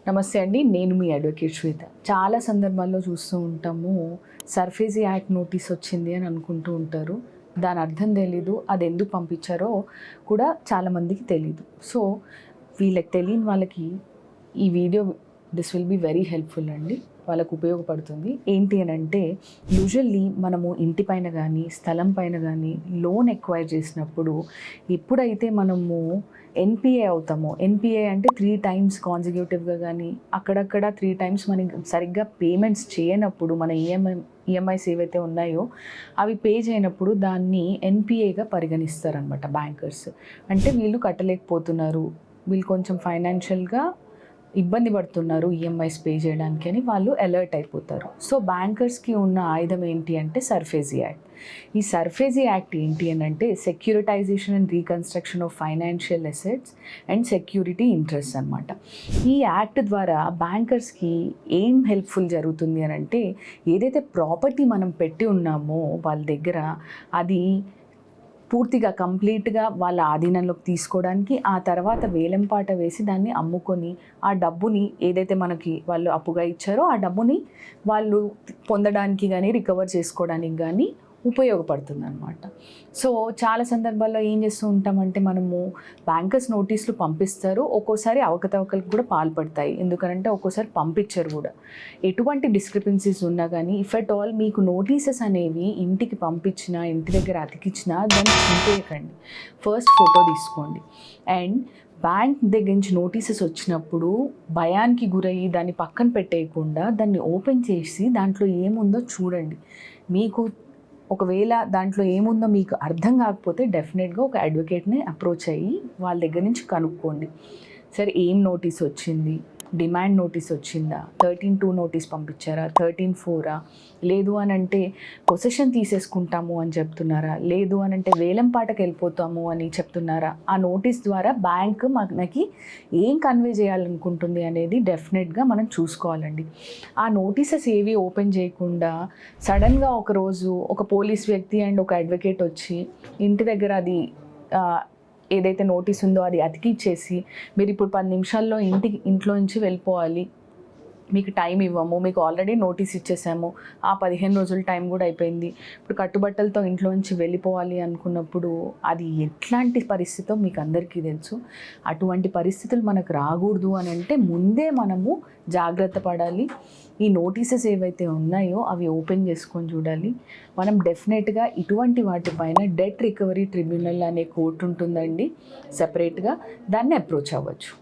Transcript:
నమస్తే అండి, నేను మీ అడ్వకేట్ శ్వేత. చాలా సందర్భాల్లో చూస్తూ ఉంటాము, సర్ఫేసీ యాక్ట్ నోటీస్ వచ్చింది అని అనుకుంటూ ఉంటారు. దాని అర్థం తెలీదు, అది ఎందుకు పంపించారో కూడా చాలామందికి తెలీదు. సో వీళ్ళకి తెలియని వాళ్ళకి ఈ video this will be very helpful అండి, వాళ్ళకు ఉపయోగపడుతుంది. ఏంటి అని అంటే, యూజువల్లీ మనము ఇంటి పైన కానీ స్థలం పైన కానీ లోన్ ఎక్వైర్ చేసినప్పుడు ఎప్పుడైతే మనము ఎన్పిఏ అవుతామో, ఎన్పిఏ అంటే 3 times కాన్సిక్యూటివ్గా కానీ అక్కడక్కడ 3 times మనకి సరిగ్గా పేమెంట్స్ చేయనప్పుడు మన ఈఎంఐస్ ఏవైతే ఉన్నాయో అవి పే చేయనప్పుడు దాన్ని ఎన్పిఏగా పరిగణిస్తారనమాట బ్యాంకర్స్. అంటే వీళ్ళు కట్టలేకపోతున్నారు, వీళ్ళు కొంచెం ఫైనాన్షియల్గా ఇబ్బంది పడుతున్నారు ఈఎంఐస్ పే చేయడానికి అని వాళ్ళు అలర్ట్ అయిపోతారు. సో బ్యాంకర్స్కి ఉన్న ఆయుధం ఏంటి అంటే సర్ఫేసీ యాక్ట్. ఈ సర్ఫేసీ యాక్ట్ ఏంటి అని అంటే securitisation and reconstruction of financial assets and security interest అనమాట. ఈ యాక్ట్ ద్వారా బ్యాంకర్స్కి ఏం హెల్ప్ఫుల్ జరుగుతుంది అని అంటే, ఏదైతే ప్రాపర్టీ మనం పెట్టి ఉన్నామో వాళ్ళ దగ్గర అది పూర్తిగా కంప్లీట్గా వాళ్ళ ఆధీనంలోకి తీసుకోవడానికి, ఆ తర్వాత వేలంపాట వేసి దాన్ని అమ్ముకొని ఆ డబ్బుని ఏదైతే మనకి వాళ్ళు అప్పుగా ఇచ్చారో ఆ డబ్బుని వాళ్ళు పొందడానికి కానీ రికవర్ చేసుకోవడానికి కానీ ఉపయోగపడుతుంది అనమాట. సో చాలా సందర్భాల్లో ఏం చేస్తూ ఉంటామంటే, మనము బ్యాంకర్స్ నోటీసులు పంపిస్తారు, ఒక్కోసారి అవకతవకలకు కూడా పాల్పడతాయి. ఎందుకంటే ఒక్కోసారి పంపించరు కూడా. ఎటువంటి డిస్క్రిపెన్సీస్ ఉన్నా కానీ ఇఫ్ ఎట్ ఆల్ మీకు నోటీసెస్ అనేవి ఇంటికి పంపించినా, ఇంటి దగ్గర అతికిచ్చినా దాన్ని చింపేయకండి. ఫస్ట్ ఫోటో తీసుకోండి. అండ్ బ్యాంక్ దగ్గర నుంచి నోటీసెస్ వచ్చినప్పుడు భయానికి గురయ్యి దాన్ని పక్కన పెట్టేయకుండా దాన్ని ఓపెన్ చేసి దాంట్లో ఏముందో చూడండి. మీకు ఒకవేళ దాంట్లో ఏముందో మీకు అర్థం కాకపోతే డెఫినెట్గా ఒక అడ్వకేట్ని అప్రోచ్ అయ్యి వాళ్ళ దగ్గర నుంచి కనుక్కోండి. సరే, ఏం నోటీస్ వచ్చింది, డిమాండ్ నోటీస్ వచ్చిందా, 13(2) నోటీస్ పంపించారా, 13(4) లేదు అని అంటే పొసెషన్ తీసేసుకుంటాము అని చెప్తున్నారా, లేదు అని అంటే వేలంపాటకు వెళ్ళిపోతాము అని చెప్తున్నారా. ఆ నోటీస్ ద్వారా బ్యాంక్ మనకి ఏం కన్వే చేయాలనుకుంటుంది అనేది డెఫినెట్గా మనం చూసుకోవాలండి. ఆ నోటీసెస్ ఏవి ఓపెన్ చేయకుండా సడన్గా ఒకరోజు ఒక పోలీస్ వ్యక్తి అండ్ ఒక అడ్వకేట్ వచ్చి ఇంటి దగ్గర అది ఏదైతే నోటీస్ ఉందో అది అతికిచ్చేసి, మీరు ఇప్పుడు 10 నిమిషాల్లో ఇంట్లో నుంచి వెళ్ళిపోవాలి, మీకు టైం ఇవ్వము, మీకు ఆల్రెడీ నోటీస్ ఇచ్చేసాము, ఆ 15 రోజుల టైం కూడా అయిపోయింది, ఇప్పుడు కట్టుబట్టలతో ఇంట్లో నుంచి వెళ్ళిపోవాలి అనుకున్నప్పుడు అది ఎట్లాంటి పరిస్థితో మీకు అందరికీ తెలుసు. అటువంటి పరిస్థితులు మనకు రాకూడదు అని అంటే ముందే మనము జాగ్రత్త పడాలి. ఈ నోటీసెస్ ఏవైతే ఉన్నాయో అవి ఓపెన్ చేసుకొని చూడాలి. మనం డెఫినెట్గా ఇటువంటి వాటిపైన డెట్ రికవరీ ట్రిబ్యునల్ అనే కోర్టు ఉంటుందండి సెపరేట్గా, దాన్ని అప్రోచ్ అవ్వచ్చు.